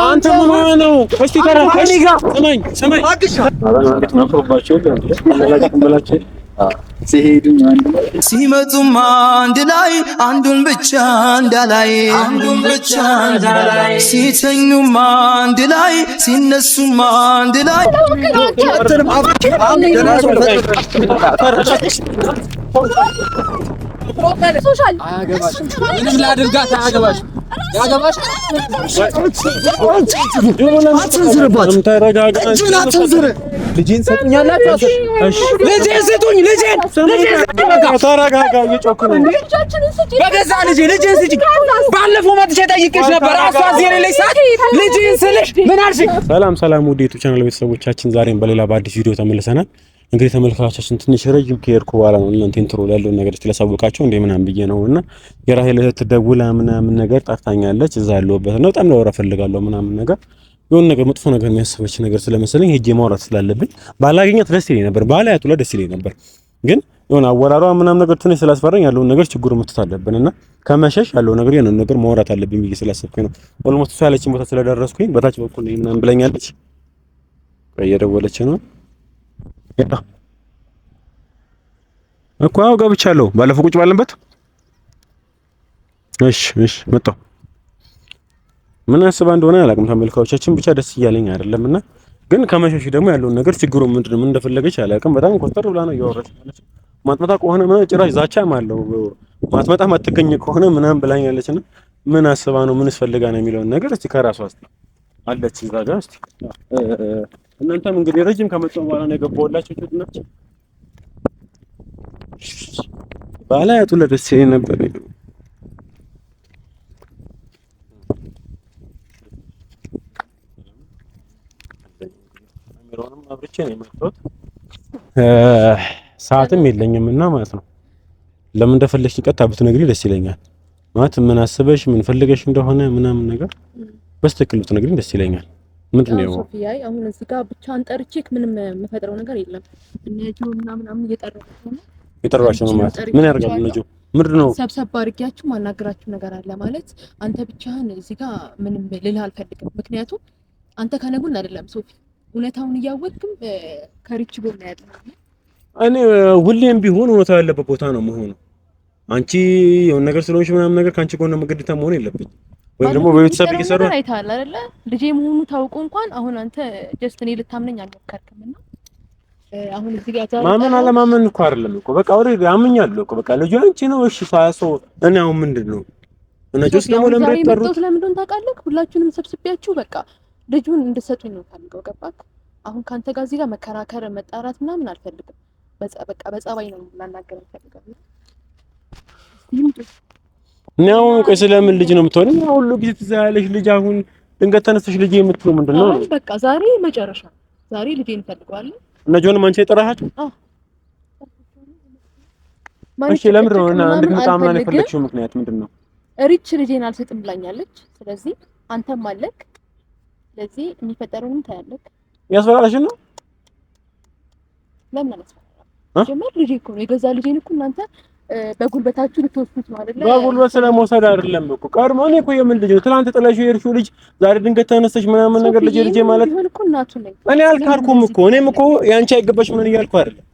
አንተ ምን ሆነህ ነው? እስቲ ሲመጡም አንድ ላይ አንዱን ብቻ እንዳላይ ሲተኙም አንድ ላይ ሲነሱም አንድ ላይ ሶሻል አያገባሽም። ምንም ላድርጋት አያገባሽም። ያገባሽ ልጄን ሰጡኛላችሁ። እሺ ልጄን ስጡኝ። ልጄን ተረጋጋ። እየጮክ ነው። በገዛ ልጄን ስጪኝ። ባለፈው መጥቼ ጠይቄሽ ነበር። እሷ እዚህ የሌለች ሰዓት ልጄን ስልሽ ምን አልሽኝ? ሰላም ውድ የዩቲዩብ ቻናል ቤተሰቦቻችን፣ ዛሬም በሌላ በአዲስ ቪዲዮ ተመልሰናል። እንግዲህ ተመልካቾቻችን ትንሽ ረጅም ከሄድኩ በኋላ ነው እናንተ ኢንትሮ ያለውን ነገር ስለሳወቃቸው እንደ ምናምን ብዬ ነውና የራሄል እህት ደውላ ምናምን ነገር ጠርታኛለች። እዛ ያለሁበት ነው። በጣም ላወራ ፈልጋለሁ ምናምን ነገር የሆነ ነገር መጥፎ ነገር የሚያስበች ነገር ስለመሰለኝ ሄጄ ማውራት ስላለብኝ ባላገኛት ደስ ይለኝ ነበር። ባላያቱ ደስ ይለኝ ነበር፣ ግን የሆነ አወራሯ ምናምን ነገር ትንሽ ስላስፈራኝ ያለውን ነገር ችግሩ መጥቶ አለብንና ከመሸሽ ያለው ነገር የሆነ ነገር ማውራት አለብኝ ብዬ ስላሰብኩኝ ነው። ኦልሞስት ያለችኝ ቦታ ስለደረስኩኝ በታች በኩል ነው ምናምን ብለኛለች። እየደወለች ነው እኮ አው ገብቻለሁ። ባለፈው ቁጭ ባለንበት እሺ መጣሁ። ምን አስባ እንደሆነ አላውቅም። ተመልካቾቻችን ብቻ ደስ እያለኝ አይደለምና፣ ግን ከመሸሽ ደግሞ ያለውን ነገር ችግሩ ምንድነው ምን እንደፈለገች አላውቅም። በጣም ኮስተር ብላ ነው እያወራች ያለች። ማትመጣ ከሆነ ጭራሽ ዛቻም አለው። ማትመጣ ማትገኝ ከሆነ ምናምን ብላኛለችና ምን አስባ ነው ምን ፈልጋ ነው የሚለውን ነገር እስቲ ከራሷ አለች እዛ ጋር እስቲ እናንተም እንግዲህ ረጅም ከመጣሁ በኋላ ነው የገባሁላችሁ። ትጥናች ባላያቱ ለደስ ይለኝ ነበር። ካሜራውንም አብርቼ ነው የመጣሁት። ሰዓትም የለኝም እና ማለት ነው። ለምን እንደፈለግሽ ቀጥታ ብትነግሪኝ ደስ ይለኛል። ማለት ምን አስበሽ ምን ፈልገሽ እንደሆነ ምናምን ነገር በስትክክል ብትነግሪኝ ደስ ይለኛል። ምንድነው ሶፊያ? አሁን እዚህ ጋር ብቻ አንጠርቼክ ምንም የምፈጥረው ነገር የለም። እነጆ ምናምን እየጠራችሁ ነው ማለት ምን ያደርጋሉ? እነጆ ምንድነው ሰብሰብ አድርጊያችሁ ማናገራችሁ ነገር አለ ማለት። አንተ ብቻህን እዚህ ጋር ምንም ልልህ አልፈልግም። ምክንያቱም አንተ ከነጉን አይደለም ሶፊ፣ እውነታውን እያወቅም ከሪች ጎን ያለው እኔ ሁሌም ቢሆን እውነታው ያለበት ቦታ ነው መሆኑ። አንቺ የሆነ ነገር ስለሆንሽ ምናምን ነገር ካንቺ ጎን መገደታ መሆን የለብኝ ወይ ደግሞ በቤተሰብ እየሰሩ አይተሃል አይደለ? ልጄ መሆኑ ታውቁ እንኳን አሁን አንተ ጀስት እኔ ልታምነኝ አልሞከርክምና አሁን እዚህ ጋር ማመን አለማመን እኮ አይደለም እኮ በቃ ኦሬዲ አምኛለሁ እኮ በቃ ልጅ አንቺ ነው። እሺ ሳያሶ እኔ አሁን ምንድነው እነጆስ ደግሞ ለምን አይጠሩት? ለምን እንደሆነ ታውቃለህ? ሁላችሁንም ሰብስቢያችሁ በቃ ልጁን እንድትሰጡኝ ነው ታልከው። ገባክ? አሁን ካንተ ጋር እዚህ ጋር መከራከር መጣራት ምናምን አልፈልግም። በቃ በጸባይ ነው ላናገር ፈልጋለሁ። ነው ቆይ ስለምን ልጅ ነው የምትሆነው? ሁሉ ጊዜ ትዛለሽ ልጅ አሁን ድንገት ተነስተሽ ልጅ የምትለው ምንድነው? በቃ ዛሬ መጨረሻ ዛሬ ልጄን እፈልገዋለሁ። እነጆን ማንቺ የጠራሃቸው? እሺ ለምን ነው እና እንድትመጣ ምናምን የፈለግሽው ምክንያት ምንድነው? ሪች ልጄን አልሰጥም ብላኛለች። ስለዚህ አንተም አለክ። ስለዚህ የሚፈጠረውን ታያለክ። ያስፈራራሽ ነው? ለምን አላስፈራራም? ጀመር ልጄ እኮ ነው የገዛ ልጄን እኮ እናንተ በጉልበታችሁ ልትወስዱት ነው አይደል? በጉልበት ስለመውሰድ አይደለም እኮ ቀድሞ እኔ እኮ የምን ልጅ ነው ትናንት ጥለሽው የሄድሽው ልጅ ዛሬ ድንገት ተነስተሽ ምናምን ነገር ልጄ ማለት ይሁን እኮ እናቱ ነኝ እኔ አልካልኩም እኮ እኔም እኮ ያንቺ አይገባሽ ምን እያልኩ አይደለም፣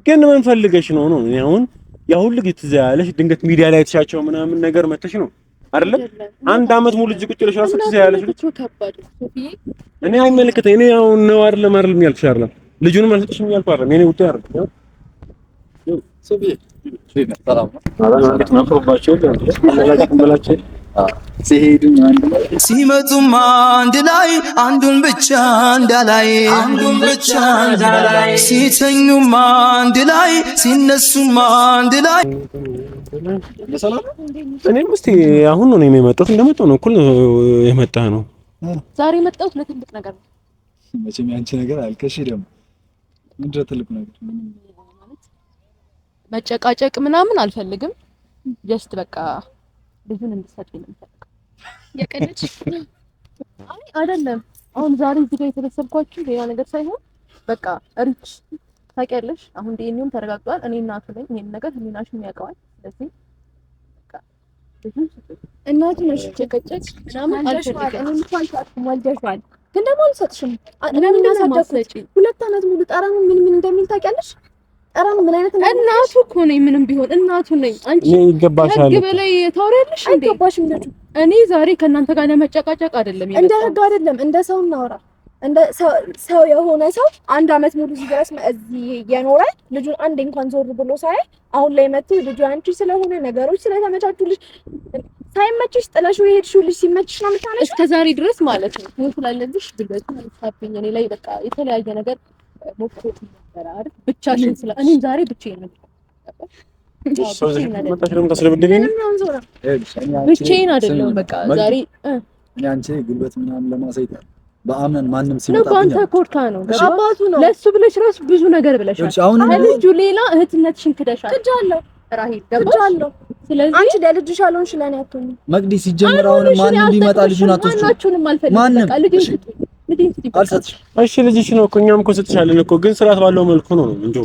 ግን ምን ፈልገሽ ነው ነው እኔ አሁን ያ ሁሉ ጊዜ ትዝ ያለሽ ድንገት ሚዲያ ላይ ተሻቸው ምናምን ነገር መተሽ ነው አይደለም? አንድ አመት ሙሉ እዚህ ቁጭ ብለሽ ራስሽ ትዝ ያለሽ ልጅ እኔ አይመለከተኝ። እኔ አሁን ነው አይደለም ያልኩሽ አይደለም፣ ልጁንም አልሰጥሽም ያልኩ አይደለም። እኔ ውጤ አይደለም ሶፊ ሲመጡም አንድ ላይ አንዱን ብቻ እንዳላይ ሲተኙም አንድ ላይ ሲነሱም አንድ ላይ እኔም እስቲ አሁን ነው የመጣሁት። እንደመጣሁ ነው እኩል የመጣ ነው ዛሬ የመጣሁት ለትልቅ ነገር ነው። መቼም ያንቺ ነገር አልከሽ ደግሞ ምንድን ነው ትልቅ ነገር? መጨቃጨቅ ምናምን አልፈልግም። ጀስት በቃ ልጁን እንድትሰጡኝ ነው የምፈልገው። የቀለች አይ አይደለም። አሁን ዛሬ እዚህ ጋር የተሰበሰብኳችሁ ሌላ ነገር ሳይሆን በቃ ሪች ታውቂያለሽ፣ አሁን ዲኤንኤም ተረጋግጧል። እኔ እናቱ ነኝ። ይሄን ነገር ህሊናሽም ያውቀዋል። ስለዚህ በቃ እናቱ ነሽ ጨቀጨቅ ምናምን አልፈልግም። ግን ደግሞ አልሰጥሽም። ለምን እናሳደኩት 2 አመት ሙሉ ጠረኑ ምን እንደሚል ታውቂያለሽ? ጠረኑ ምን አይነት ነው? እናቱ እኮ ነኝ። ምንም ቢሆን እናቱ ነኝ። አንቺ ይገባሻል። ህግ በላይ ታወሪያለሽ እንዴ? አይገባሽም ልጁ። እኔ ዛሬ ከእናንተ ጋር ለመጨቃጨቅ አይደለም የመጣው። እንደ ህግ አይደለም፣ እንደ ሰው እናወራ። እንደ ሰው የሆነ ሰው 1 አመት ሙሉ እዚህ ድረስ እዚህ የኖረ ልጁን አንዴ እንኳን ዞር ብሎ ሳይ አሁን ላይ መጥቶ ልጁ አንቺ ስለሆነ ነገሮች ስለተመቻቹልሽ ሳይመችሽ ጥለሽው የሄድሽው ልጅ ሲመችሽ ነው የምታነሺው። እስከ ዛሬ ድረስ ማለት ነው ምን ስላለብሽ ብለሽ ታብኝ እኔ ላይ በቃ የተለያየ ነገር ሞክሮት ነበር አይደል? ብቻሽን ስለ እኔም ዛሬ ብቻዬን ነበር። ብቻዬን አይደለም በቃ ዛሬ አንቺ ጉልበት ምናምን ለማሳየት በአምነን ማንም ሲመጣ አንተ ኮርታ ነው አባቱ ነው ለሱ ብለሽ ራስ ብዙ ነገር ብለሻል። ከልጁ ሌላ እህትነትሽን ክደሻል። ክዳለሁ ራሂል ገባለሁ። ስለዚህ አንቺ ለልጅሽ አልሆንሽ ለኔ አትሆኚ። መቅዲ ሲጀምር አሁን ማንም ቢመጣ ልጁን አትወስጂ። ማንም እሺ ልጅሽ ነው እኮ እኛም እኮ ሰጥሻለን እኮ ግን ስርዓት ባለው መልኩ ነው እንዴ።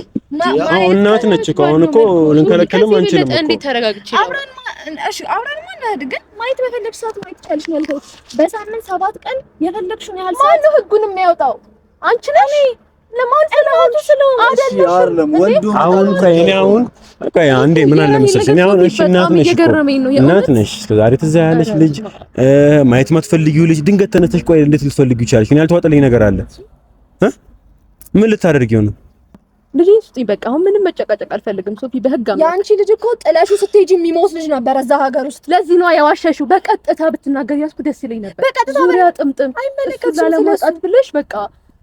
አሁን እናት ነች እኮ አሁን እኮ ልንከለከልም አንችልም እኮ። እንዴ ተረጋግጪ። አብረን ማለት ግን ማየት በፈለግሽ ሰዓት ማየት ይቻልሽ ነው ያልኩት። በሳምንት 7 ቀን የፈለግሽውን ያህል ሰዓት ማነው ህጉን የሚያወጣው? አንቺ ነሽ። ለማን ስለሆነ አይደለም ወንዱ አሁን ከእኔ አሁን በቃ አንዴ ምን አለ መሰለሽ እኔ አሁን እሺ እናት ነሽ እስከዛሬ ትዝ ያለሽ ልጅ ማየት ማትፈልጊው ልጅ ድንገት ተነስተሽ ቆይ እንዴት ልትፈልጊው ይቻልሽ? እኔ ያልተዋጠልኝ ነገር አለ ምን ልታደርጊው ነው? ልጅ ስጥኝ በቃ አሁን ምንም መጨቃጨቅ አልፈልግም። ሶፊ በህግ አምጣ። ያንቺ ልጅ እኮ ጥለሽው ስትሄጂ የሚሞት ልጅ ነበር እዛ ሀገር ውስጥ። ለዚህ ነው ያዋሸሽው። በቀጥታ ብትናገር ያስኩ ደስ ይለኝ ነበር። በቀጥታ ዙሪያ ጥምጥም አይመለከትሽም ለማውጣት ብለሽ በቃ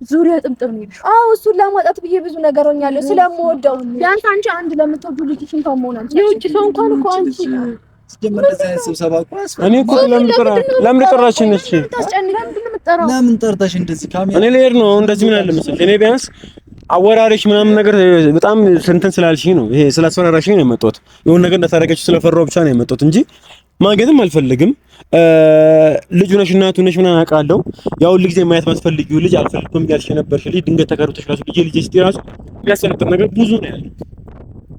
ዙሪያ ጥምጥም ነው ይልሽ። አዎ እሱን ለማውጣት ብዬ ብዙ ነገር ሆኛለሁ ስለምወደው። ቢያንስ አንቺ አንድ ለምትወዱ ልጅሽ እንኳን መሆን አንቺ የውጭ ሰው እንኳን እኮ አንቺ ስብሰባ እኔ እኮ ለምን ጠራሽኝ? እሺ ለምን ጠርታሽ እንደዚህ ካሜራ እኔ ልሄድ ነው እንደዚህ ምን አለ መሰለሽ እኔ ቢያንስ አወራሪሽ ምናምን ነገር በጣም ስንትን ስላልሽኝ ነው ይሄ ስላስፈራራሽኝ ነው የመጣሁት። የሆነ ነገር እንደታረጋችሁ ስለፈራው ብቻ ነው የመጣሁት እንጂ ማግኘትም አልፈልግም። ልጅ ነሽ እናቱ ነሽ ምናምን አውቃለሁ። ያው ሁሉ ጊዜ ማየት ማስፈልጊው ልጅ አልፈልግም ያልሽ ነበርሽ ልጅ ድንገት ተከሩተሽ ራሱ ልጅ ስትራሱ የሚያስፈልግ ነገር ብዙ ነው ያለው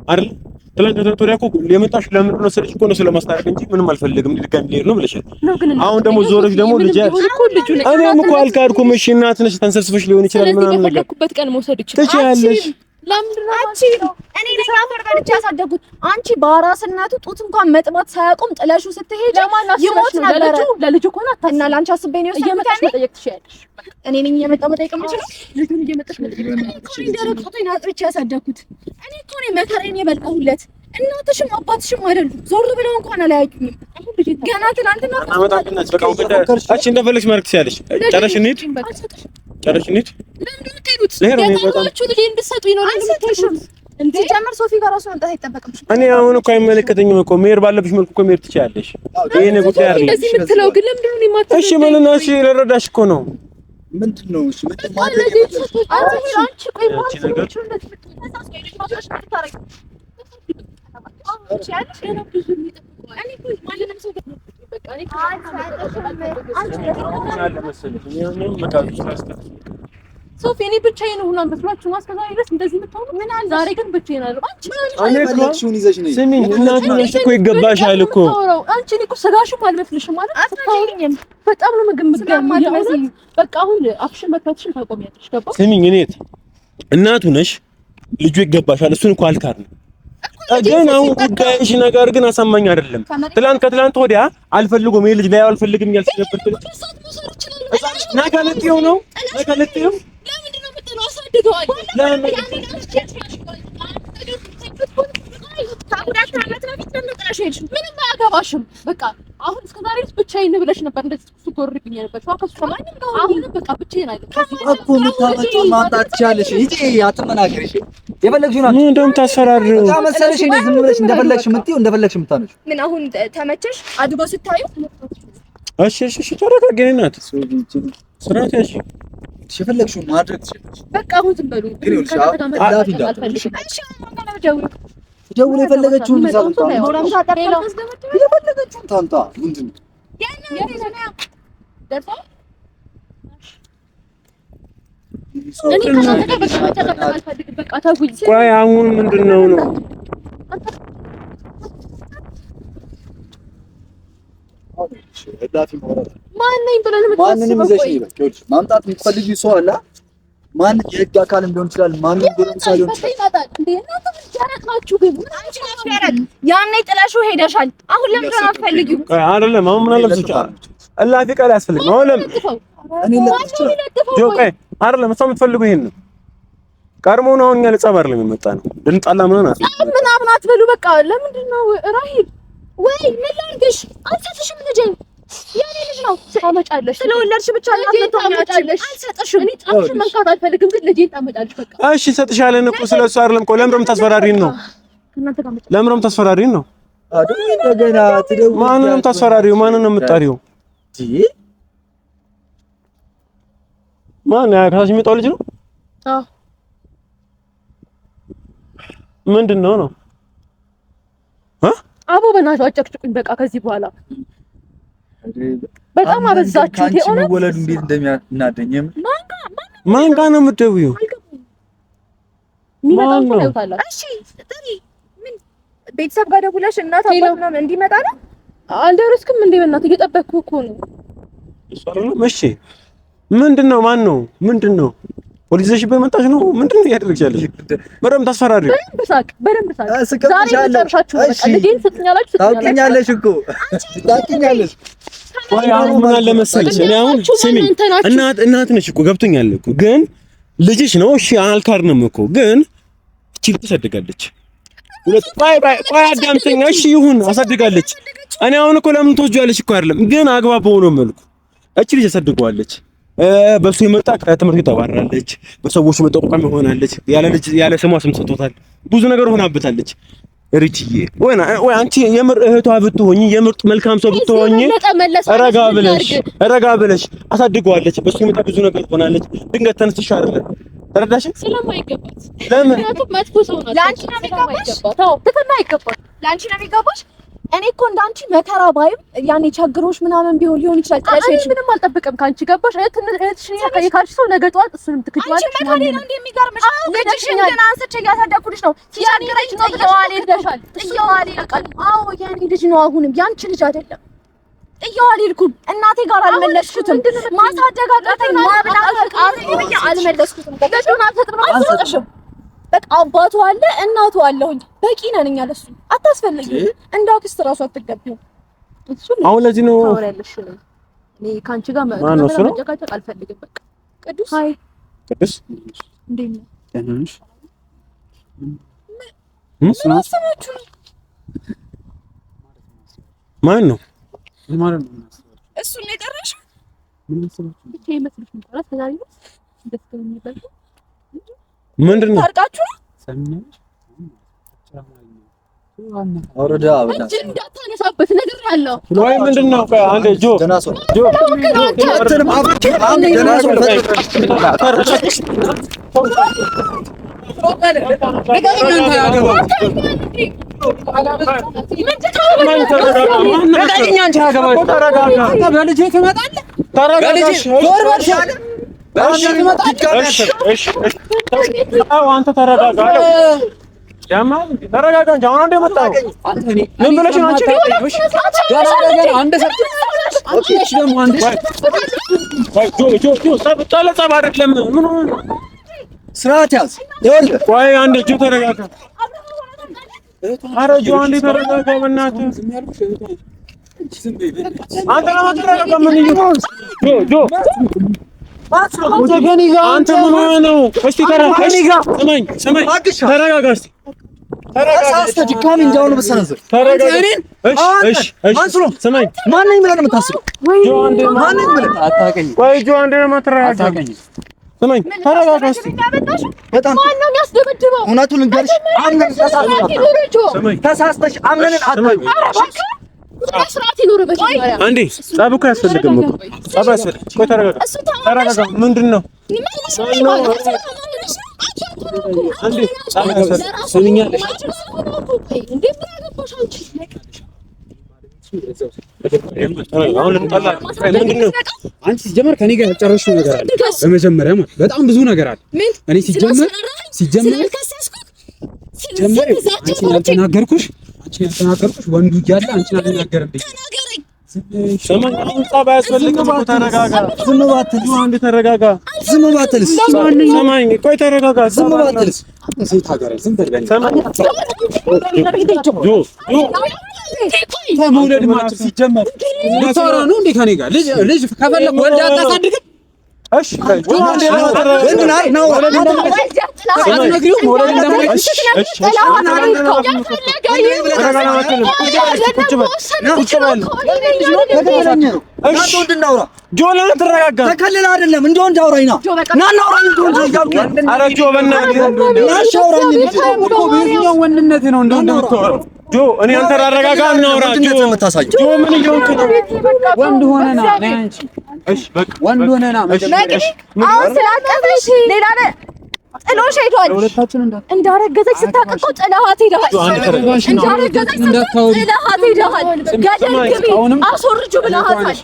አይደል? ትላንት ተቶሪያ እኮ የመጣሽ ለምን ነው ስለሽ እኮ ነው ስለማስታረቅ እንጂ ምንም አልፈልግም ድጋሚ ልሄድ ነው ብለሻል። አሁን ደግሞ ዞረሽ ደግሞ ልጅ እኔም እኮ አልካድኩም። እሺ እናት ነሽ ተንሰብስበሽ ሊሆን ይችላል ምናምን ነገር ለኩበት ቀን መውሰድ ይችላል ትችያለሽ። አንቺ እኔ ነኝ አፈር በልቼ ያሳደጉት። አንቺ በአራስነቱ ጡት እንኳን መጥባት ሳያቆም ጥለሹ ስትሄጂ ይሞት ነበር። ለልጁ ኮና እና ላንቺ አስቤ ነው የመጣሽ መጠየቅ ትችያለሽ። እኔ ነኝ የመጣው መጠየቅ የምችለው ልጁን እየመጣሽ መጠየቅ እንደረቀቶኝ አጥብቼ ያሳደጉት እኔ እኮ ነኝ መከራዬን የበላሁለት። እናትሽም አባትሽም አይደሉም ዞር ብለው እንኳን አላያዩኝም። አሁን ልጅ ገና ትናንትና አመጣጥናች በቃ አንቺ እንደፈለግሽ ማድረግ ትችያለሽ። ጨረሽ እንሂድ ጨረሽ እንሂድ ለምንድን ነው የምትሄዱት? ለታናችሁ ልጅ እንድትሰጡኝ ነው ለምትሄዱት? እንዴ ጀመር ሶፊ ጋር ራሱ መምጣት አይጠበቅምሽ። እኔ አሁን እኮ አይመለከተኝም እኮ መሄድ ባለብሽ መልኩ እኮ መሄድ ትችያለሽ። ይሄ ነው ጉዳይ አይደለም። እንደዚህ የምትለው ግን ለምንድን ነው የማትለው? እሺ ምን ነው እሺ ልረዳሽ እኮ ነው። ምንድነው እሺ ምንድነው ማድረግ የምትችለው? አንቺ ቆይ ማለት ነው እንደዚህ የምትነሳስ ወይ ልጅ ማድረግ ታረቂ አንቺ ያለሽ ገና ብዙ የሚጠብቀው እኔ እኮ ማንንም ሰው በቃ እኔ ሶፊ እኔ ብቻዬን ሆና መስሏችሁ ማስከዛሪ ድረስ እንደዚህ የምትሆኑ ምን አለ? ዛሬ ግን ብቻዬን አይደለም። አንቺ ፈለግሽውን ይዘሽ ነኝ። ስሚኝ እናቱ ነሽ እኮ ይገባሻል እኮ አንቺ እኮ ስጋሽም አልመስልሽም ማለት አታውሪኝም። በጣም ነው ምግብ በቃ አሁን አፍሽን መክፈትሽን ታቆሚያለሽ። ገባ? ስሚኝ እኔት እናቱ ነሽ ልጁ ይገባሻል። እሱን እኮ አልካድንም ግን አሁን ጉዳይሽ ነገር ግን አሳማኝ አይደለም። ከትላንት ወዲያ አልፈልጎም ይሄ ልጅ ላይ አልፈልግም ያልሽ ነበር። ነገለጥየው ነው ነገለጥየው ለምንድን ነው የምትለው? አሳድገዋል ለምን ምንም አያገባሽም። በቃ አሁን እስከዛሬ ድረስ ብቻዬን ብለሽ ነበር እንደዚህ ስትጎርብኝ ነበር። አሁን በቃ ብቻዬን አይደለም እኮ የምታመጪው ማምጣት ትችያለሽ። ይሄ አትመናገሪ። እሺ የፈለግሽውን ምን እንደውም ታስፈራሪው መሰለሽ እንደ ዝም ብለሽ እንደፈለግሽ የምትይው እንደፈለግሽ የምታነሺው ምን አሁን ተመቸሽ አድጎ ስታዩ? እሺ ተረጋጊ እናት ስራት ያሺ የፈለግሽውን ማድረግ ትችያለሽ። በቃ አሁን ዝም በሉ ግን ደውሎ የፈለገችውን የፈለገችውን ታምጣ። ምንድን ነው ቆይ አሁን ምንድን ነው እላፊ ማውራት ማንንም ብለን ማንንም ይዘሽ ይበቃ። ማምጣት የምትፈልጊው ሰው አለ። ማን የህግ አካልም ሊሆን ይችላል። ማንም ጎረምሳ ሊሆን ይችላል። እንዴ እናንተ ምን ጃራታችሁ ግን አንቺ ነሽ ያረግ ያኔ ጥላሽው ሄደሻል። አሁን ለምን አትፈልጊው? አይደለም አሁን ምን አለብሽ? እላፊ ቃል ያስፈልግ አሁን ለምን እኔ ለጥፋው ጆቄ አይደለም እሷ የምትፈልገው ይሄን ነው። ቀድሞ ነው እኛ ለጸብ አይደለም የመጣ ነው። ልንጣላ ምናምን አትበሉ። በቃ ለምንድን ነው ራሂል? ወይ ምን ላድርግሽ? አልሰጥሽም ልጄን የኔ ልጅ ነው። ታመጫለሽ ስለወለድሽ ብቻ ታመጫለሽ። አልሰጥሽም። እኔ ጣፍሽ መንካት አልፈልግም፣ ግን ልጄን ታመጫለሽ። በቃ እሺ እሰጥሻለሁ እኮ ስለሱ አይደለም እኮ። ለምንድን ነው የምታስፈራሪን ነው? ለምንድን ነው የምታስፈራሪን ነው? አይደል እንደገና ትደውል። ማንን ነው የምታስፈራሪው? ማንን ነው የምትጠሪው? ማን ከታች የሚመጣው ልጅ ነው? አዎ ምንድን ነው ነው? አቦ በእናትህ አጨቅጭቁኝ በቃ ከዚህ በኋላ በጣም አበዛችሁት። የሆነ ወለዱ እንዴት እንደሚያናደኝም ማን ጋር ነው የምትደውይው? ሚመጣው ነው ታውቃለህ። እሺ ጥሪ ምን ቤተሰብ ጋር ደውለሽ እናት አባት ምናምን እንዲመጣ ነው? አልደረስክም እንዴ? በእናትህ እየጠበቅኩ እኮ ነው። እሱ አይደለም። እሺ ምንድነው? ማን ነው? ምንድነው? ፖሊስ ይዘሽበት መጣሽ ነው? ምንድነው እያደረግሽ ያለሽ? በደምብ ታስፈራሪው። በደምብ ሳቅ። ዛሬ መጨረሻችሁ ነው። በቃ ልጄን ስትኛላችሁ ታውቂኛለሽ እኮ ታውቂኛለሽ። ወይ አሁን ምን አለ መሰለሽ፣ እኔ አሁን ስሚ እናት ነሽ እኮ ገብቶኛል እኮ ግን ልጅሽ ነው። እሺ አልካድንም እኮ ግን እቺ ትሰድጋለች። ሁለት ቆይ አዳምጠኝ። እሺ ይሁን አሳድጋለች። እኔ አሁን እኮ ለምን ትወጂዋለሽ እኮ አይደለም ግን አግባብ በሆነው መልኩ እቺ ልጅ አሳድገዋለች። በሱ የመጣ ከትምህርት ተባራለች። በሰዎች መጠቆም ሆናለች። ያለ ስሟ ስም ሰጥቶታል። ብዙ ነገር ሆናበታለች። ሪችዬ ወይ አንቺ የምር እህቷ ብትሆኚ የምር መልካም ሰው ብትሆኚ ረጋ ብለሽ አሳድገዋለች። በሱ የመጣ ብዙ ነገር ሆናለች። ድንገት ተነስተሽ አይደለም ተረዳሽ? ስለማይገባት ለምን መጥፎ ሰው ነው። ላንቺ ነው የሚገባሽ? ታው ትተና ይገባል። ላንቺ ነው የሚገባሽ? እኔ እኮ እንዳንቺ መከራ ባይም ያኔ ቸግሮሽ ምናምን ቢሆን ይችላል። ጥለሽ ምንም አልጠብቅም ካንቺ ገባሽ? እህትሽን የካልሽ ሰው ነገ ጠዋት እሱንም ትክክለዋለሽ። አንቺ መከራ ነው እንደሚገርምሽ። ልጅሽን ገና አንስቼ እያሳደኩልሽ ነው። ሲያንገረኝ ነው ጥየዋል ሄደሻል። ጥየዋል ይልቃል። አዎ የኔ ልጅ ነው። አሁንም ያንቺ ልጅ አይደለም። ጥየዋል ይልኩም እናቴ ጋር አልመለስኩትም። ማሳደግ አቃተኝ። ማብላት አቃተኝ። አልመለስኩትም። ለምን አልተጥብረሽም? በቃ አባቱ አለ እናቱ አለሁኝ። በቂ ነን እኛ ለሱ አታስፈልጊም። እንደ አክስት ራሱ አትገቢም። አሁን ለዚህ ነው ታወሪያለሽ። እኔ ካንቺ ጋር መጨቃጨቅ አልፈልግም። በቃ ቅዱስ አይ ቅዱስ እንዴት ነው? ተነሽ ማን ነው ማለት ነው? እሱ ነው የጠራሽው? ምን ሰማችሁ? ብቻ ይመስልሽ ነው ታዲያ ተዛሪ ነው እንደዚህ የሚበል ምንድን ነው ታርቃችሁ ነው? ሰምኛለሽ? አውረዳ አውረዳ እንዳታነሳበት ነገር ያለው ወይ ምንድን ነው? አንዴ ጆ አንተ ተረጋጋ። ያማል ተረጋጋ እንጂ አሁን አንዴ መጣው። ምን ብለሽ ነው አንቺ? አንድ ሰዓት ኦኬሽ ደግሞ አንዴ ጆ ጸብ አይደለም። ምን ሆነ? ስርዓት ያዝ። ይኸውልህ ቆይ አንዴ ጆ ተረጋጋ። ኧረ ጆ አንዴ ተረጋጋ በእናትህ። አንተ ለምን ተረጋጋ? ምን ይሁን ጆ አንተ ምን ሆነህ ነው? እስቲ ተረጋጋ። ስማኝ ተረጋጋ እስቲ ተረጋጋ። ድካም እንጂ አሁን በሰነዘር ተረጋጋ። እሺ ስማኝ ማን ነኝ ብለህ ነው የምታስበው? ጆ አንዴ ማን ነኝ ብለህ አታውቀኝም። ቆይ ጆ አንዴ ተረጋጋ። ስማኝ ተረጋጋ እስቲ። በጣም ማን ነው የሚያስደበድበው? እውነቱን ልንገርሽ አምነን ተሳስተሽ አምነን አታውቂም። ስርዓት ይኖር በመጀመሪያ አንዴ ጸብ እኮ አያስፈልግም እኮ ጸብ አያስፈልግም። ቆይ ተረጋጋ ተረጋጋ። ምንድን ነው አንዴ ጸብ አያስፈልግም። ስሚኛለሽ አሁን ልንጣላ ምንድን ነው? አንቺ ሲጀመር ከኔ ጋር ያልጨረሽው ነገር አለ። በመጀመሪያ ማለት በጣም ብዙ ነገር አለ። እኔ ሲጀመር አንቺን ያልተናገርኩሽ ወንዱ እያለ አንቺን አልተናገርም ብዬሽ ሰማኝ አሁን ጸባይ ያስፈልግም እኮ ተረጋጋ። ዝም ባትል አንድ ተረጋጋ። ዝም ባትልስ ሰማኝ ቆይ ተረጋጋ። ዝም ባትልስ ሴት ሀገር ዝም በል ሰማኝ መውለድ ማለት ሲጀመር ልታወራ ነው እንዴ ከኔ ጋር ልጅ ከፈለክ ወልድ አታሳድግም? እሺ ጆ እኔ አንተ አረጋጋ እናውራ። ጆ ምን ይሆንክ ነው? ወንድ ሆነና ነይ አንቺ። እሺ በቃ ወንድ ሆነና አሁን ስላቀፈሽ ሌላ ነው ጥሎሽ ሄዷል። እንዳረገዘች ስታውቅ እኮ ጥለሃት ሄደሃል። እንዳረገዘች ስታውቅ ጥለሃት ሄደሃል። ገደል ግቢ አስወርጁ ብለሃታል።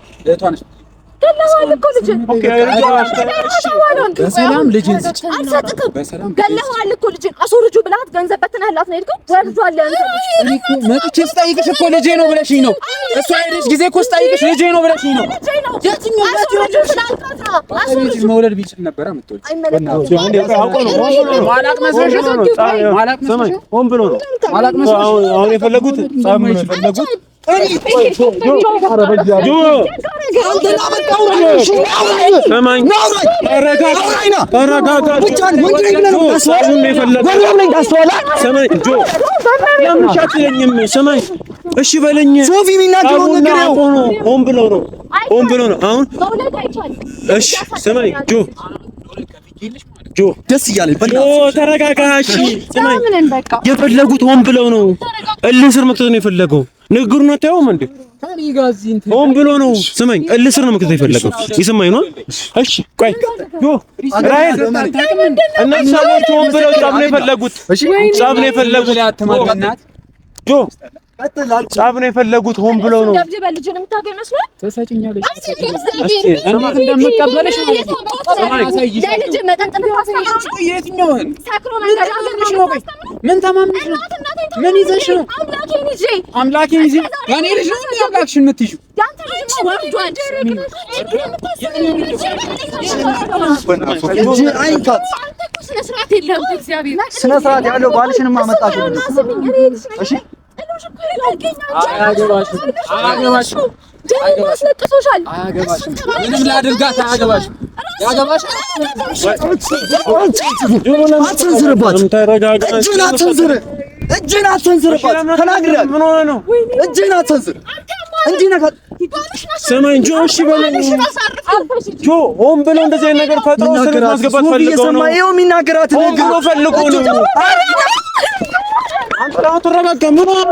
ገለዋል እኮ ልጅ በሰላም ልጅን አልሰጥክም። ገለዋል እኮ ልጅ አስወርጁ ብለሃት ገንዘብ በትነህላት ነው የሄድከው። ወርዷል። መጥቼ ስጠይቅሽ እኮ ልጄ ነው ብለሽኝ ነው። እሷ ሄደሽ ጊዜ እኮ ስጠይቅሽ ልጄ ነው ብለሽኝ ነው። የትኛው አስወርጁ ስላልካት ነው? አስወርጁ መውለድ ቢችል ነበር አምጥቶኝ ሆን ብሎ ነው። አሁን የፈለጉት ጻም ነው የፈለጉት። እሺ በለኝ። ሶፊ የሚናገረው ነገር ነው። ሆን ብሎ ነው። አሁን እሺ ስማኝ ጆ ደስ እያለኝ ተረጋጋ። እሺ ስማኝ የፈለጉት ሆን ብለው ነው። እልህ ስር መክተት ነው የፈለገው። ንግግሩን አታየውም እንዴ? ሆን ብሎ ነው። ስማኝ እልህ ስር ነው መክተት የፈለገው። ይሰማኝ ነው። እሺ ቆይ ጆ ራይል እነሱ ሰዎች ሆን ብለው ጻፍ ነው የፈለጉት። ጻፍ ነው የፈለጉት። ጆ ጻፍ ነው የፈለጉት። ሆን ብለው ነው። ልጅን የምታገኝ መስሎህ ተሰጭኛለሽ። እንዴት እንደምቀበልሽ ልጅ መጠጥ የትኛውን ምን ተማምነሽ ነው? ምን ይዘሽ ነው? አምላኬን ይዤ የእኔ ልጅ ነው አምላክሽን የምትይዥው? ስነ ስርዓት ያለው ባልሽንም አመጣሽ። እሺ ምንም ላድርጋት አያገባሽም። ያገባሽ አትሰንዝርባት። እጅን አትሰንዝርባት። ተናግረሃል። ምን ሆነ ነው? እጅን አትሰንዝር። እንዲህ ነገር ስማኝ ጆ እሺ በለኝ ጆ። ሆን ብሎ እንደዚህ አይነት ነገር ፈጥሮ ስለ ማስገባት ፈልገው ነው። ይኸው የሚናገራት ሆን ብሎ ፈልጎ ነው። አንተ ለምን ተረጋጋ? ምን ሆነ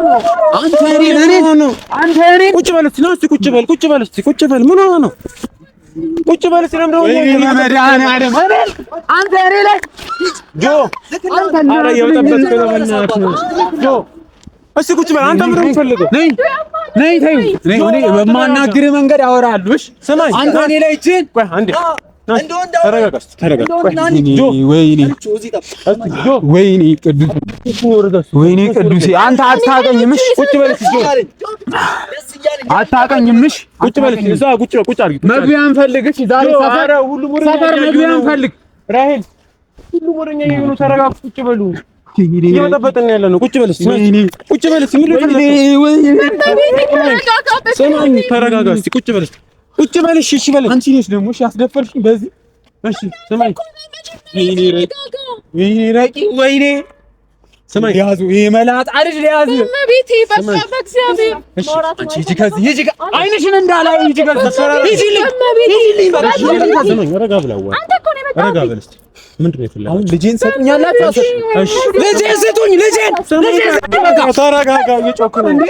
ነው? አንተ እኔ ቁጭ በል እስኪ ነው። እስኪ ቁጭ በል ምን ሆነ ነው? ቁጭ በል እስኪ ለምን ነው? አንተ እኔ ላይ ጆ አረ የወጣበት ነው ጆ። እስኪ ቁጭ በል። አንተ ምንድን ነው የምትፈልገው? ነይ ተይው። እኔ በማናግር መንገድ አወራለሁ። እሺ ስማኝ አንተ እኔ ላይ እጅን ቆይ አንዴ ተረጋጋ። ወይኔ ቅዱሴ አንተ አታውቀኝም። እሺ ቁጭ በል እስኪ አታውቀኝም። እሺ ቁጭ በል እስኪ እዛ ቁጭ አድርጊ። መግቢያን ፈልግ። እሺ ዛሬ ሰፈር መግቢያን ፈልግ። ራሄል ሁሉም ወደኛ ይሄ ነው። ተረጋጋ። ቁጭ በሉ። እየበጠበጥን ያለ ነው። ቁጭ በል እስኪ ቁጭ በል እስኪ ስማኝ ተረጋጋ እስኪ ቁጭ በል እስኪ ቁጭ በል። እሺ በል። አንቺ ነሽ ደግሞ እሺ አስደፈርሽኝ በዚህ። እሺ ስማኝ ወይኔ ስማኝ ያዙ። ይሄ መላጣ ልጅ ሊያዝ ቤቴ በቃ በእግዚአብሔር እሺ አንቺ ሂጂ ከዚህ ሂጂ። አይንሽን እንዳላይ ሂጂ ከዚህ ሂጂ ስማኝ ረጋ ብለው አንተ እኮ ነው የመጣው። ረጋ በል እስኪ ምንድን ነው የፈለገው? አሁን ልጄን ሰጡኛላችሁ? እሺ ልጄን ስጡኝ። ልጄን ተረጋጋ። እየጮክ ነው እንዴ?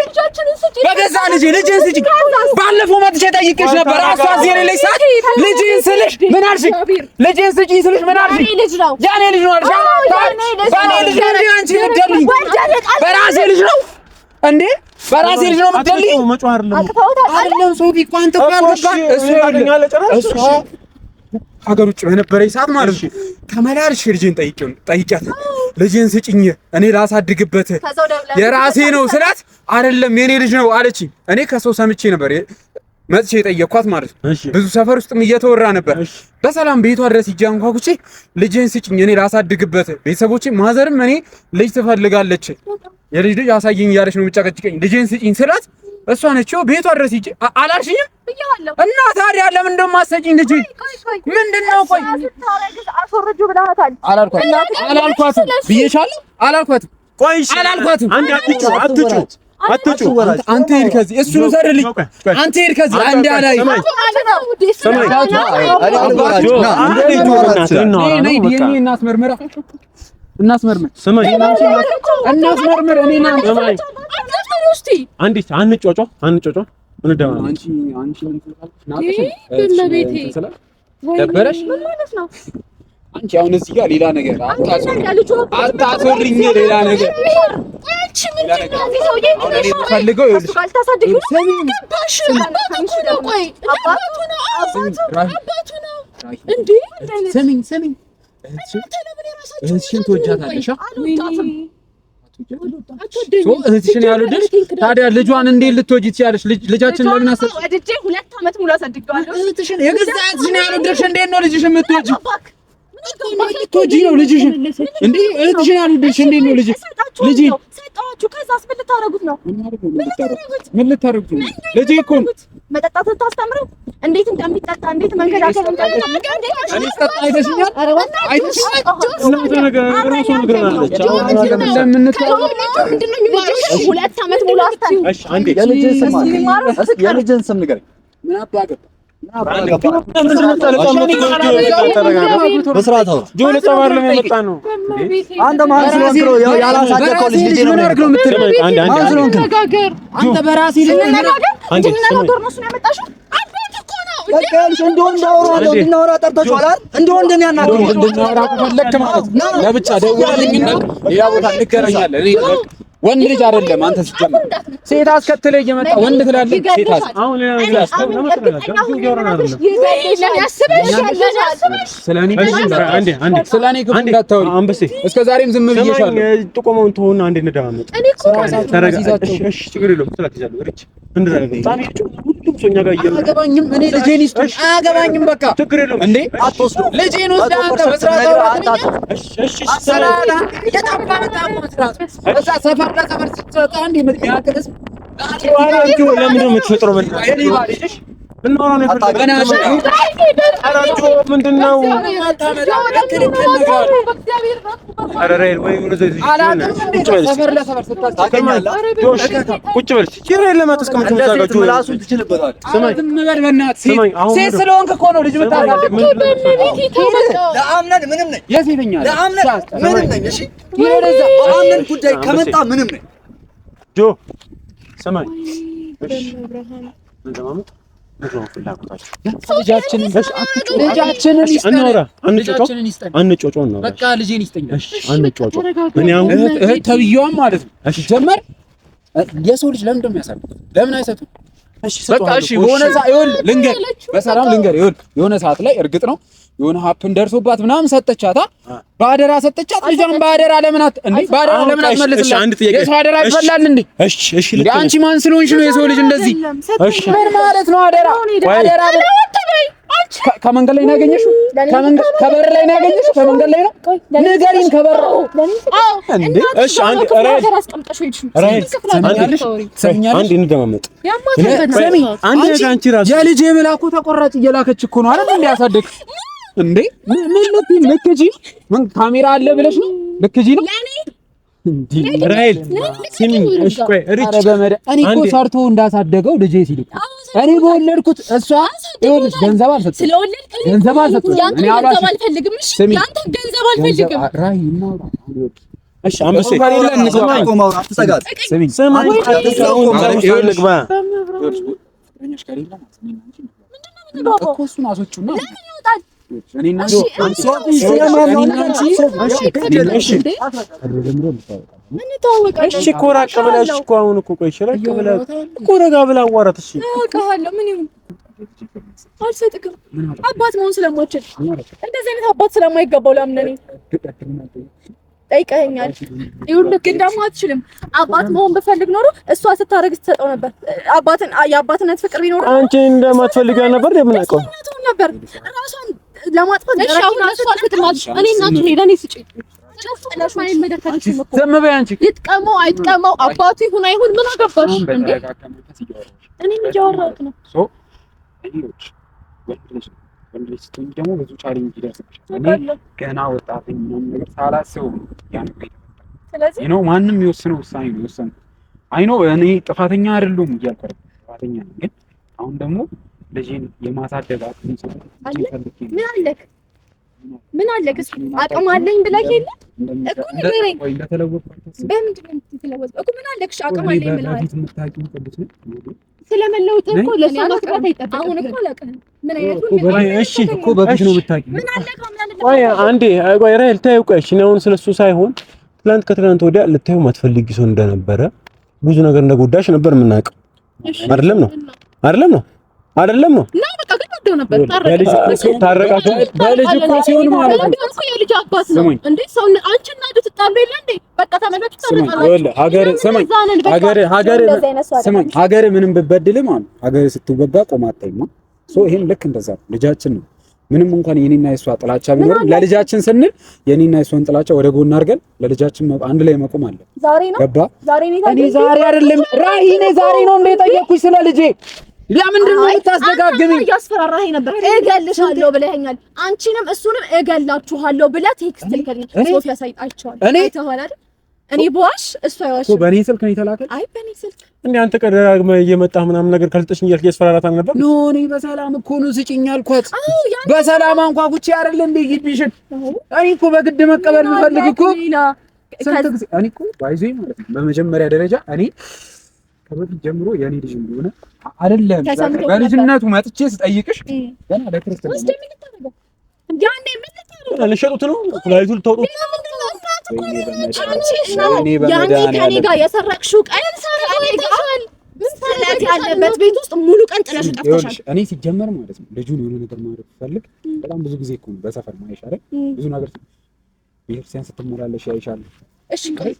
በገዛ ልጄን ስጪኝ። ባለፈው መጥቼ ጠይቄሽ ነበር። አሷዚ የሌለሽ ሰዓት ልጄን ስልሽ ምን አልሽኝ? ልጄን ስጪኝ ስልሽ ምን አልሽኝ? የኔ ልጅ ነው አልሽ? በእኔ ልጅ ነው አንቺ የምትደልኝ? በራሴ ልጅ ነው እንዴ? በራሴ ልጅ ነው የምትደልኝ? አይደለም ሶፊ እኮ አንተ እኮ ያልገባህ እሱ ያገኛል ጨራሽ ሀገር ውጭ በነበረኝ ሰዓት ማለት ነው። ተመላልሽ ልጄን ጠይቂያት ልጄን ስጭኝ እኔ ላሳድግበት የራሴ ነው ስላት አይደለም የኔ ልጅ ነው አለችኝ። እኔ ከሰው ሰምቼ ነበር መጥቼ የጠየኳት ማለት ነው። ብዙ ሰፈር ውስጥም እየተወራ ነበር። በሰላም ቤቷ ድረስ ሂጅ አንኳኩቼ ልጄን ስጭኝ እኔ ላሳድግበት፣ ቤተሰቦቼ ማዘርም እኔ ልጅ ትፈልጋለች የልጅ ልጅ አሳየኝ እያለች ነው የምጨቀጭቀኝ፣ ልጄን ስጭኝ ስላት እሷ ነች ቤቷ ድረስ ሂጅ አላልሽኝም? እና ታዲያ ለምን እንደማሰጪኝ ልጄ ምንድነው? ቆይ አስወርጁ ብለሃታል። አላልኳትም ብዬሻለሁ። አላልኳትም። ቆይ አላልኳትም። አትጩ አንተ ሄድ ከዚህ እሱ ነው ዘርልኝ። አንተ ሄድ ከዚህ አንዴ አላይ እናስመርምር እኔና አንቺ አንጮጮ ደበረሽ አንቺ አሁን እዚህ ጋር ሌላ ነገር አታስወሪኝ። ሌላ ነገር ፈልገው ስሚኝ እህትሽን ትወጃታለሽ። እህትሽን ያልወደድሽ ታዲያ ልጇን እንዴት ልትወጂ ትችያለሽ? ልጃችን ለምን አሰጥሽ? ወድጄ 2 ዓመት ሙሉ አሳድገዋለሁ። እህትሽን የገዛ እህትሽን ያልወደድሽ እንዴት ነው ልጅሽን የምትወጂው? ልትወጂ ነው ልጅሽን እንዴ? እህትሽን ያልወደድሽ እንዴት ነው ልጅሽን ሰጣችሁ? ከዛስ ምን ልታረጉት ነው? ምን ልታረጉት ነው? ልጄ እኮ መጠጣት ታስተምረው እንዴት እንደሚጠጣ እንዴት መንገዳገር እኔ ስጠጣ አይተሽኛል? አይተሽኛል? እናንተ ነገር ራሱ ነገራለች። ምንድነው የሚባለው? 2 ዓመት ሙሉ አስተን እሺ አንዴ የልጅን ስም ንገረኝ። ምን አባገባ በስርዓት አውራ። ጆለ ተባር ለመጣ ነው። አንተ ማን ስለሆንክ ነው ያላሳደከው ልጅ ልጅ ነው ያደርገው የምትለው? አንተ በራስህ ልጅ አንዴ ነገር ነው እሱን ያመጣሽው። አባት እኮ ነው እንድናወራ ጠርታችኋል አይደል? እንደወንድን ያናገሩ እንድናወራ ከፈለክ ማለት ለብቻ ደውልልኝና ሌላ ቦታ እንገናኛለን። እኔ ወንድ ልጅ አይደለም አንተ ስትጀምር ሴት አስከትለ እየመጣ ወንድ ትላለህ። ሴት አሁን ስለኔ ክፉ እንዳታወሪ እስከ ዛሬም ዝም ብዬሻለሁ። ጥቆመውን ተውና አንዴ እንደማመጥ እሺ ችግር የለውም ትላትይዛለህ ወርጭ ሁሉም ሰው እኛ ጋር አያገባኝም። እኔ ልጄን ይስጡኝ አያገባኝም። በቃ ችግር የለውም እንዴ አትወስዱ ልጄን ወስዳ አንተ በስርዓት እሺ ሰላም እየጣባመጣ መስራት እዛ ሰፈር ለሰፈር ስትወጣ እንዴ የሚያቀርስ ለምን ነው የምትፈጥረው? እናወራ ነው የፈለገው ምንድነው? ሴት ስለሆንክ እኮ ነው ልጅ የምታሳድግ። ለአምነን ምንም ነኝ የሴተኛ ምንም ነኝ። እሺ በአምነን ጉዳይ ከመጣ ምንም ነኝ። ጆ ሰማይ እሺ እንደማመጥ ልጃችንን አንጮጮ ነው በቃ ልጄን ይስጠኝ። እሺ አንጮጮ እኔ አሁን እህት ተብዬዋም ማለት ነው። እሺ ጀመር የሰው ልጅ ለምን እንደሚያሳድግ ለምን አይሰጡም? እሺ በቃ እሺ የሆነ ሰዓት ይኸውልህ ልንገር በሰላም ልንገር ይኸውልህ የሆነ ሰዓት ላይ እርግጥ ነው የሆነ ሀፕን ደርሶባት ምናምን ሰጠቻታ ባደራ ሰጠቻት። ልጇን ባደራ ለምን እንዴ ባደራ ለምን አትመልስላት? የሰው አደራ ይፈላል እንዴ? እሺ አንቺ ማን ስለሆንሽ ነው የሰው ልጅ እንደዚህ? እሺ ምን ማለት ነው አደራ? አደራ ከመንገድ ላይ ነው ያገኘሽው? ከበር ላይ ነው ያገኘሽው? ከመንገድ ላይ ነው ንገሪኝ። ከበር እንዴ? እሺ አንድ አደራ አስቀምጠሽው ሄድሽ። አንድ እንደማመጥ አንድ አንቺ ራስ የልጅ የመላኩ ተቆራጭ እየላከች እኮ ነው አይደል እንዴ ያሳደግ እንዴ ምን ልክጂ ምን ካሜራ አለ ብለሽ ነው ልክጂ ነው እንዴ? ራይል ሲሚኝ እሺ ቆይ ሪች እኔ እኮ ሰርቶ እንዳሳደገው ልጄ ሲልኩ እኔ በወለድኩት እሷ ይኸውልሽ ገንዘብ አልሰጠም ገንዘብ አልሰጠም። እኔ አልፈልግም። እሺ ያንተ ገንዘብ አልፈልግም። ራይ ነው እሺ አንበሴ ካሌላ እንሰማኝ ቆማው አትሰጋት ሲሚኝ ሰማኝ ይኸውልህ ግባ ፍቅረኛሽ ካሌላ ምንድነው እኮ እሱን አስወጪውና ለምን ይወጣል? እኔና እሺ እኮ ራቅ ብለሽ እኮ አሁን እኮ ቆይ ራቅ ብለሽ እኮ ረጋ ብላ አዋራት። እሺ አውቃለሁ። ምን ይሁን አልሰጥክም። አባት መሆን ስለማችል እንደዚህ አይነት አባት ስለማይገባው ለምን ጠይቀኸኛል። ይኸውልህ ግን ደግሞ አትችልም። አባት መሆን ብፈልግ ኖሮ እሷ ስታረግ ስትሰጠው ነበር። የአባትነት ፍቅር ቢኖር አንቺ እንደማትፈልጊ ነበር የምናውቀው ነበር። ራሷን ለማጥፋት እኔ እናቱ ለኔ ስጪ ዝም በይ አንቺ። ይጥቀመው አይጥቀመው አባቱ ይሁን አይሁን ምን አገባሽ እንዴ? እኔ እያወራሁት ነው። ወንድ ልጅ ስትሆኚ ደግሞ ብዙ ቻሌንጅ ይደርስብሻል። እኔ ገና ወጣት ነኝ ምናምን ነገር ሳላስበው ያን ነገር ስለዚህ ነው ማንም የሚወስነው ውሳኔ ነው የወሰነው። አይ ኖ እኔ ጥፋተኛ አይደለሁም እያልኩ አይደል፣ ጥፋተኛ ነኝ። ግን አሁን ደግሞ ልጄን የማሳደግ አቅም ምን አለክ? አቅም አለኝ ብለህ የለ እኮ ንገረኝ። በምንድን ነው የምትለወጥ እኮ? ምን አለክሽ? አቅም አለኝ ብለህ ስለመለውጥ እኮ ለሷ ማስራት አይጠበቅም። አሁን እኮ አላውቅም ምን አይነት እሺ እኮ በፊት ነው የምታውቂው። ምን አለካ? ቆይ አንዴ ቆይ ራይል ታየው። ቆይ እሺ ነው አሁን ስለሱ ሳይሆን ከትላንት ወዲያ ልታዩ ማትፈልጊ ሰው እንደነበረ ብዙ ነገር እንደጎዳሽ ነበር የምናውቀው። አይደለም ነው እና በቃ ግን ወደው ነበር ታረቃችሁ። በልጅ እኮ ሲሆን ማለት ነው እኮ የልጅ አባት ነው እንዴ? ሰው አንቺና ልጅ ትጣሉ የለ እንዴ? በቃ ተመለከቱ ታረቃችሁ። ሀገር ምንም ብበድልም ማለት ሀገር ስትወጋ ቆማጣይማ ይሄም ልክ እንደዛ ነው። ልጃችን ነው። ምንም እንኳን የኔና የሷ ጥላቻ ቢኖርም ለልጃችን ስንል የኔና የሷን ጥላቻ ወደ ጎን አድርገን ለልጃችን አንድ ላይ መቆም አለ። ዛሬ ነው ገባ? እኔ ዛሬ አይደለም ራሂ፣ እኔ ዛሬ ነው እንደ ጠየቅኩሽ ስለ ልጄ። ለምንድን ነው የምታስደጋግሚኝ? እያስፈራራኸኝ ነበር። እገልሻለሁ ብለኸኛል። አንቺንም እሱንም እገላችኋለሁ ብለህ ቴክስት ልከልኝ ሶፊያ ሳይጣቸዋል አይተኸዋል አይደል? እኔ በዋሽ እሱ አይዋሽ እኮ በእኔ ስልክ ነው የተላከው። አይ በእኔ ስልክ እንዴ አንተ ቀደራግመህ እየመጣህ ምናምን ነገር ካልሰጠሽኝ እያልክ እያስፈራራታል ነበር። ኖ እኔ በሰላም እኮ ነው ስጪኝ አልኳት። በሰላም አንኳኩቼ አይደል እንዴ ይግቢሽን። እኔ እኮ በግድ መቀበል የምፈልግ እኮ እኔ እኮ ባይዞኝ ማለት ነው። በመጀመሪያ ደረጃ እኔ ከበፊት ጀምሮ የኔ ልጅ እንደሆነ አይደለም በልጅነቱ መጥቼ ስጠይቅሽ ገና ለክርስትና ያኔ ምን ልታረግ ልሸጡት ነው ኩላሊቱ ልታወጡት ያኔ ከኔ ጋር የሰረቅሽው ቀን ሰርቀሻል። ስለት ያለበት ቤት ውስጥ ሙሉ ቀን ጥለሽ ጠፍተሻል። እኔ ሲጀመር ማለት ነው ልጁን የሆነ ነገር ማድረግ ፈልግ በጣም ብዙ ጊዜ እኮ በሰፈር ማይሽ አይደል ብዙ ነገር ቤተክርስቲያን ስትመላለሽ ያይሻል። እሺ ቆይ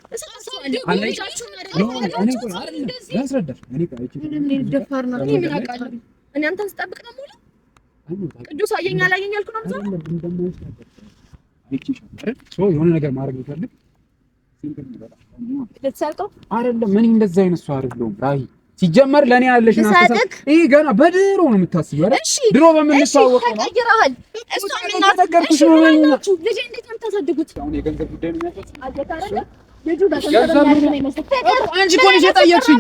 እኔ አንተን ስጠብቅ ነው ሙሉ ቅዱስ አየኝ አላየኝ አልኩ ነው የሆነ ነገር ማድረግ ይፈልግ ልትሰርቀው አይደለም። ምን እንደዛ አይነት ሰው አይደለሁም ራሂ። ሲጀመር ለኔ ያለሽን አስተሳሰብ ይሄ ገና በድሮ ነው የምታስቢው አይደል? ድሮ በምንታወቀው ነው ተቀይረሃል። እሷ ምን አደረገች ነው ልጄ? እንዴት ነው የምታሳድጉት? አሁን የገንዘብ ጉዳይ ነው ያለው አይደል? ልጁ በገንዘብ ነው የሚመስለው። አንቺ እኮ ነሽ የጠየቅሽኝ።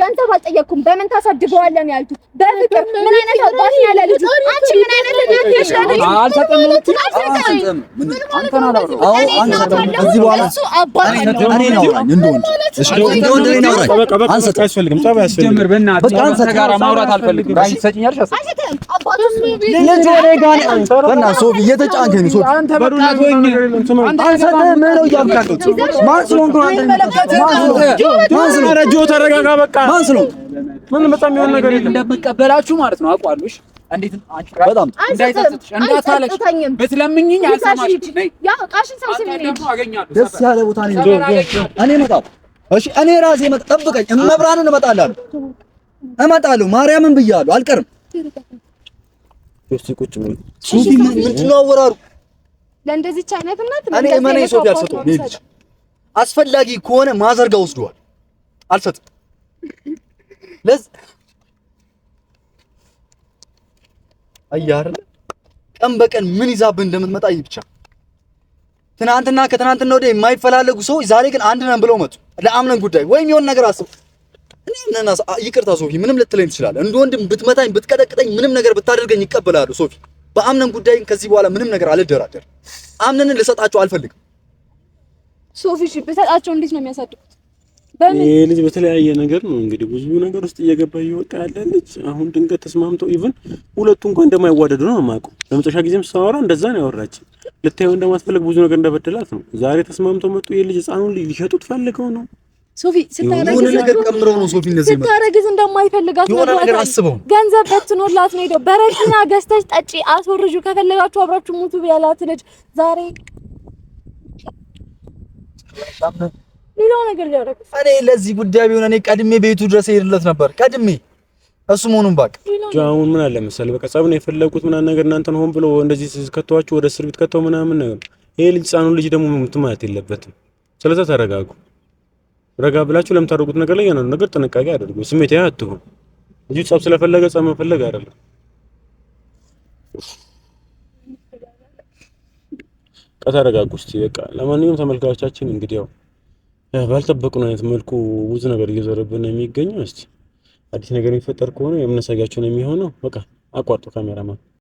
ገንዘብ አልጠየቅኩም። በምን ታሳድገዋለህ ነው ያልኩት። በፍቅር ምን አይነት አባት ያለ ልጅ አንቺ ምን አይነት ልጅ ነሽ? አልሰጠም። እዚህ በኋላ እኔ ነው እንደወንድ እንደወንድ እኔ ነው አንሰጥም። አያስፈልግም። ጸባይ አያስፈልግም። በቃ ጋር ማውራት አልፈልግም። ራይ ሰጪኛለሽ አይሰጥም። አባቱ ልጅ ወሬ ጋር በእና ሶፊ እየተጫንከኝ ነው። ሶፊ አንተ በቃ ወይኔ አንሰጥም ነው እያልካለሁ። ማን ስለሆንክ ነው አንተ? ማን ስለሆንክ? ረጆ ተረጋጋ። በቃ ማን ስለሆንክ? ምን በጣም የሆነ ነገር የለም። እንደምቀበላችሁ ማለት ነው አውቃለሽ። እንዴት አንቺ በጣም እንዳይሰጥሽ እንዳታለሽ ብትለምኝኝ አልሰማሽም። ያ ቃሽን ሰብስቤ አገኛለሁ። ደስ ያለ ቦታ ነው እኔ እመጣለሁ። እሺ እኔ ራሴ ጠብቀኝ። እመብራንን እመጣለሁ። ማርያምን ብያለሁ አልቀርም። ቁጭ ብሎ ሶፊ ምንድን ነው አወራሩ? ለእንደዚህች አይነት እናት እኔ እመኔ ሶፊ አልሰጠውም። ልጅ አስፈላጊ ከሆነ ማዘርጋ ወስደዋል። አልሰጥም። አየህ አይደል ቀን በቀን ምን ይዛብህ እንደምትመጣ ብቻ። ትናንትና ከትናንትና ወዲያ የማይፈላለጉ ሰዎች ዛሬ ግን አንድ ነን ብለው መጡ። ለአምነን ጉዳይ ወይም የሆነ ነገር አስብ። ይቅርታ ሶፊ ምንም ልትለኝ ትችላለህ። እንደ ወንድም ብትመታኝ ብትቀጠቅጠኝ ምንም ነገር ብታደርገኝ ይቀበላሉ ሶፊ። በአምነን ጉዳይ ከዚህ በኋላ ምንም ነገር አልደራደርም። አምነንን ልሰጣቸው አልፈልግም። ሶፊ እሺ ብሰጣቸው እንዴት ነው የሚያሳድጉት? ይሄ ልጅ በተለያየ ነገር ነው እንግዲህ ብዙ ነገር ውስጥ እየገባ እየወጣ ያለ ልጅ አሁን ድንገት ተስማምተው ኢቭን ሁለቱ እንኳን እንደማይዋደዱ ነው የማውቀው። ለመጨረሻ ጊዜም ሳወራ እንደዛ ነው ያወራችኝ። ልታየው እንደማትፈልግ ብዙ ነገር እንደበደላት ነው። ዛሬ ተስማምተው መጡ። ይሄ ልጅ ህፃኑን ሊሸጡት ፈልገው ነው ሶፊ የሆነ ነገር ቀምረው ነው ሶፊ እንደዚህ ማለት ስታረግዝ እንደማይፈልጋት ነው። የሆነ ነገር አስበው ገንዘብ በትኖላት ነው ሄደው በረኪና ገዝተሽ ጠጪ አስወርጁ ከፈለጋችሁ አብራችሁ ሙቱ ቢያላት ልጅ ዛሬ ሌላው ነገር ሊያደርግ እኔ ለዚህ ጉዳይ ቢሆን እኔ ቀድሜ ቤቱ ድረስ ሄድለት ነበር ቀድሜ እሱ መሆኑን ባቅ ጃውን ምን አለ መሰለህ በቃ ጸብ ነው የፈለጉት ምናምን ነገር እናንተን ሆን ብሎ እንደዚህ ከተዋችሁ ወደ እስር ቤት ከተው ምናምን ነገር ይሄ ልጅ ጻኑ ልጅ ደግሞ ምንም ማለት የለበትም ስለዚህ ተረጋጉ ረጋ ብላችሁ ለምታደርጉት ነገር ላይ ያንን ነገር ጥንቃቄ አድርጉ ስሜት ያትሁ እንጂ ጸብ ስለፈለገ ጸብ መፈለግ አይደለም ከተረጋጉ እስቲ በቃ ለማንኛውም ተመልካቾቻችን እንግዲህ ያው ባልጠበቅነው አይነት መልኩ ብዙ ነገር እየዘረብን ነው የሚገኘው እስቲ አዲስ ነገር የሚፈጠር ከሆነ የምናሳያችሁ ነው የሚሆነው በቃ አቋርጡ ካሜራማን